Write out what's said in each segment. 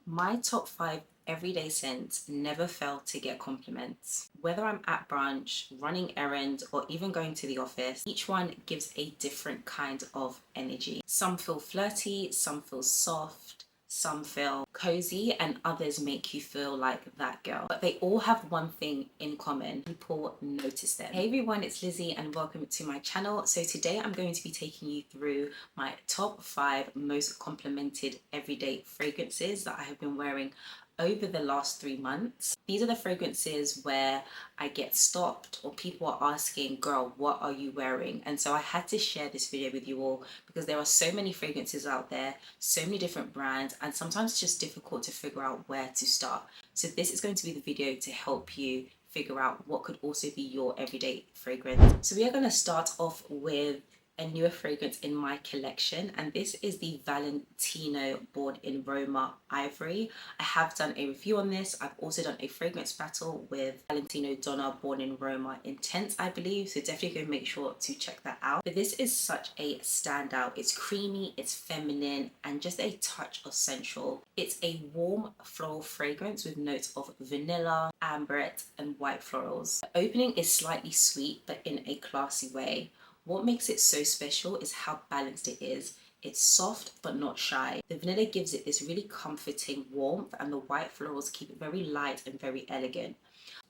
My top 5 everyday scents never fail to get compliments. Whether I'm at brunch, running errands, or even going to the office, each one gives a different kind of energy. Some feel flirty, some feel soft, some feel cozy, and others make you feel like that girl. But they all have one thing in common: people notice them. Hey everyone, it's Lizzie and welcome to my channel. So today I'm going to be taking you through my top 5 most complimented everyday fragrances that I have been wearing over the last 3 months. These are the fragrances where I get stopped or people are asking, girl, what are you wearing? And so I had to share this video with you all because there are so many fragrances out there, so many different brands, and sometimes it's just difficult to figure out where to start. So this is going to be the video to help you figure out what could also be your everyday fragrance. So we are going to start off with a newer fragrance in my collection, and this is the Valentino Born in Roma Ivory. I have done a review on this. I've also done a fragrance battle with Valentino Donna Born in Roma Intense, I believe, so definitely go make sure to check that out. But this is such a standout. It's creamy, it's feminine, and just a touch of sensual. It's a warm floral fragrance with notes of vanilla, amber, and white florals. The opening is slightly sweet, but in a classy way. What makes it so special is how balanced it is. It's soft but not shy. The vanilla gives it this really comforting warmth, and the white florals keep it very light and very elegant.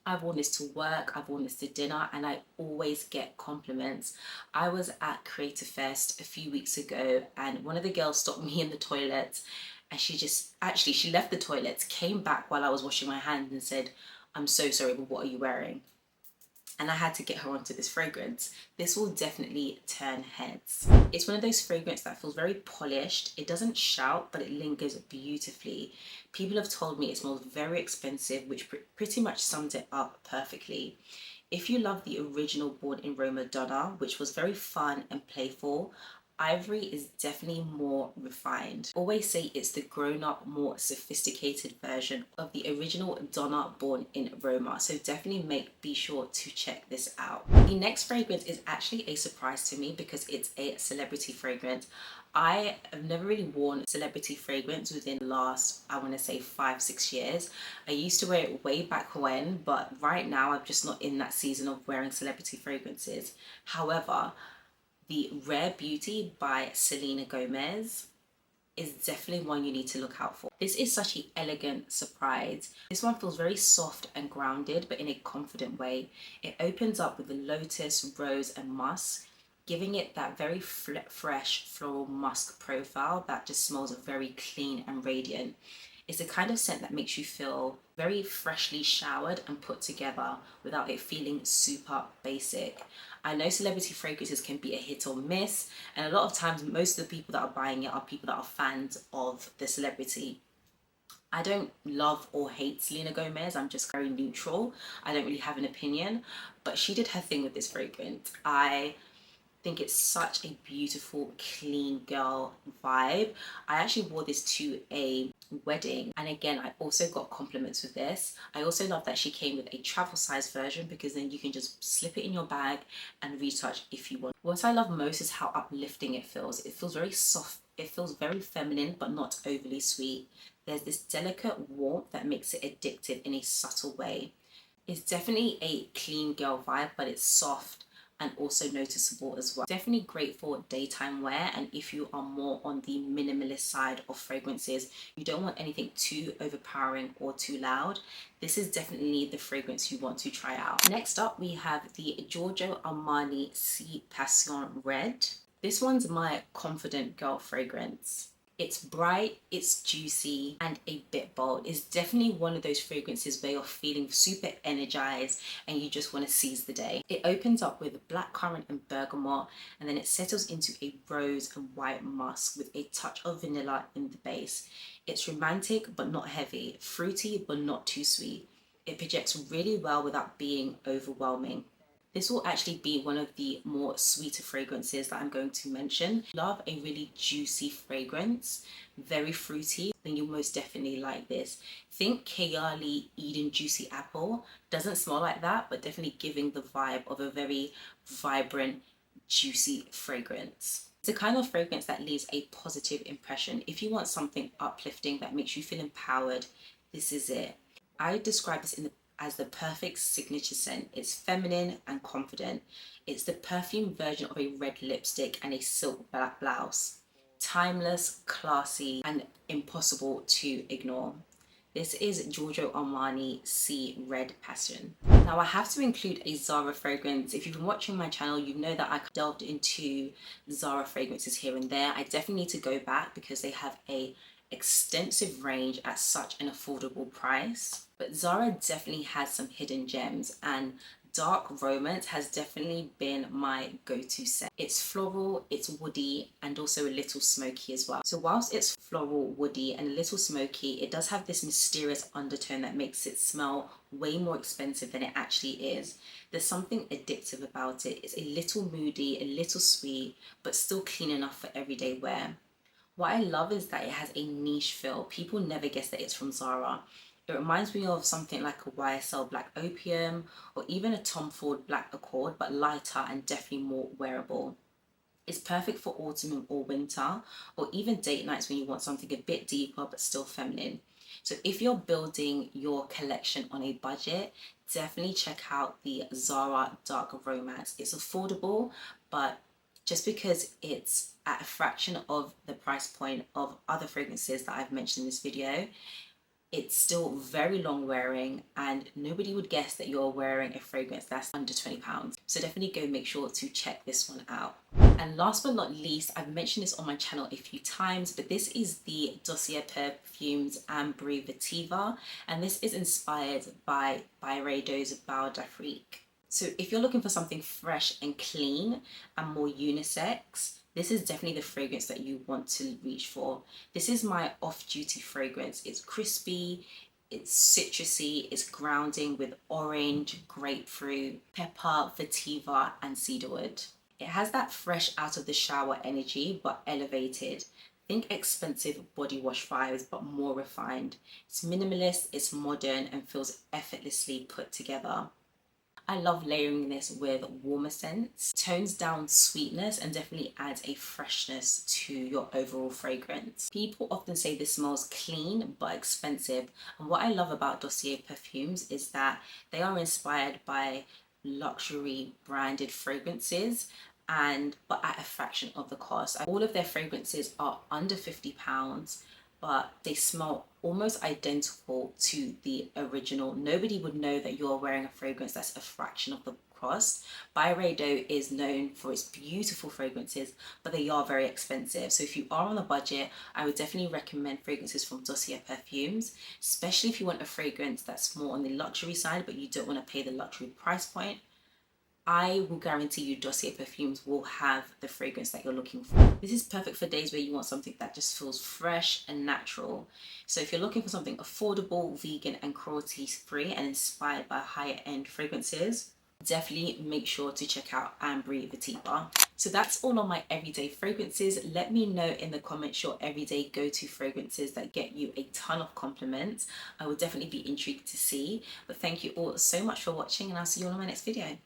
I've worn this to work, I've worn this to dinner, and I always get compliments. I was at Creator Fest a few weeks ago and one of the girls stopped me in the toilet, and she left the toilet, came back while I was washing my hands and said, "I'm so sorry, but what are you wearing?" And I had to get her onto this fragrance. This will definitely turn heads. It's one of those fragrances that feels very polished. It doesn't shout, but it lingers beautifully. People have told me it smells very expensive, which pretty much sums it up perfectly. If you love the original Born in Roma Donna, which was very fun and playful, Ivory is definitely more refined. Always say it's the grown-up, more sophisticated version of the original Donna Born in Roma, so definitely be sure to check this out. The next fragrance is actually a surprise to me because it's a celebrity fragrance. I have never really worn celebrity fragrance within the last, I want to say 5-6 years. I used to wear it way back when, but right now I'm just not in that season of wearing celebrity fragrances. However, the Rare Beauty by Selena Gomez is definitely one you need to look out for. This is such an elegant surprise. This one feels very soft and grounded, but in a confident way. It opens up with the lotus, rose, and musk, giving it that very fresh floral musk profile that just smells very clean and radiant. It's the kind of scent that makes you feel very freshly showered and put together without it feeling super basic. I know celebrity fragrances can be a hit or miss, and a lot of times most of the people that are buying it are people that are fans of the celebrity. I don't love or hate Selena Gomez, I'm just very neutral. I don't really have an opinion, but she did her thing with this fragrance. I think it's such a beautiful, clean girl vibe. I actually wore this to a wedding, and again I also got compliments with this. I also love that she came with a travel size version because then you can just slip it in your bag and retouch if you want. What I love most is how uplifting it feels. It feels very soft, it feels very feminine but not overly sweet. There's this delicate warmth that makes it addictive in a subtle way. It's definitely a clean girl vibe, but it's soft and also noticeable as well. Definitely great for daytime wear, and if you are more on the minimalist side of fragrances, you don't want anything too overpowering or too loud, this is definitely the fragrance you want to try out. Next up we have the Giorgio Armani Si Passione Red. This one's my confident girl fragrance. It's bright, it's juicy, and a bit bold. It's definitely one of those fragrances where you're feeling super energized and you just want to seize the day. It opens up with blackcurrant and bergamot, and then it settles into a rose and white musk with a touch of vanilla in the base. It's romantic but not heavy, fruity but not too sweet. It projects really well without being overwhelming. This will actually be one of the more sweeter fragrances that I'm going to mention. Love a really juicy fragrance, very fruity, then you'll most definitely like this. Think Kayali Eden Juicy Apple. Doesn't smell like that, but definitely giving the vibe of a very vibrant, juicy fragrance. It's a kind of fragrance that leaves a positive impression. If you want something uplifting that makes you feel empowered, this is it. I describe this as the perfect signature scent. It's feminine and confident. It's the perfume version of a red lipstick and a silk black blouse. Timeless, classy, and impossible to ignore. This is Giorgio Armani Si Red Passion. Now I have to include a Zara fragrance. If you've been watching my channel, you know that I delved into Zara fragrances here and there. I definitely need to go back because they have a extensive range at such an affordable price. But Zara definitely has some hidden gems, and Dark Romance has definitely been my go-to scent. It's floral, it's woody, and also a little smoky as well. So whilst it's floral, woody, and a little smoky, it does have this mysterious undertone that makes it smell way more expensive than it actually is. There's something addictive about it. It's a little moody, a little sweet, but still clean enough for everyday wear. What I love is that it has a niche feel. People never guess that it's from Zara. It reminds me of something like a YSL Black Opium or even a Tom Ford Black Accord, but lighter and definitely more wearable. It's perfect for autumn or winter, or even date nights when you want something a bit deeper but still feminine. So if you're building your collection on a budget, definitely check out the Zara Dark Romance. It's affordable, but just because it's at a fraction of the price point of other fragrances that I've mentioned in this video, it's still very long wearing, and nobody would guess that you're wearing a fragrance that's under £20. So definitely go make sure to check this one out. And last but not least, I've mentioned this on my channel a few times, but this is the Dossier Perfumes Ambery Vetiver, and this is inspired by Byredo's Bow d'Afrique. So if you're looking for something fresh and clean and more unisex, this is definitely the fragrance that you want to reach for. This is my off-duty fragrance. It's crispy, it's citrusy, it's grounding with orange, grapefruit, pepper, vetiver, and cedarwood. It has that fresh out of the shower energy, but elevated. Think expensive body wash vibes, but more refined. It's minimalist, it's modern, and feels effortlessly put together. I love layering this with warmer scents, tones down sweetness, and definitely adds a freshness to your overall fragrance. People often say this smells clean but expensive, and what I love about Dossier Perfumes is that they are inspired by luxury branded fragrances, but at a fraction of the cost. All of their fragrances are under £50, but they smell almost identical to the original. Nobody would know that you're wearing a fragrance that's a fraction of the cost. Byredo is known for its beautiful fragrances, but they are very expensive. So if you are on a budget, I would definitely recommend fragrances from Dossier Perfumes, especially if you want a fragrance that's more on the luxury side, but you don't want to pay the luxury price point. I will guarantee you Dossier Perfumes will have the fragrance that you're looking for. This is perfect for days where you want something that just feels fresh and natural. So if you're looking for something affordable, vegan, and cruelty-free, and inspired by higher end fragrances, definitely make sure to check out Ambery Vetiver. So that's all on my everyday fragrances. Let me know in the comments your everyday go-to fragrances that get you a ton of compliments. I will definitely be intrigued to see. But thank you all so much for watching, and I'll see you all in my next video.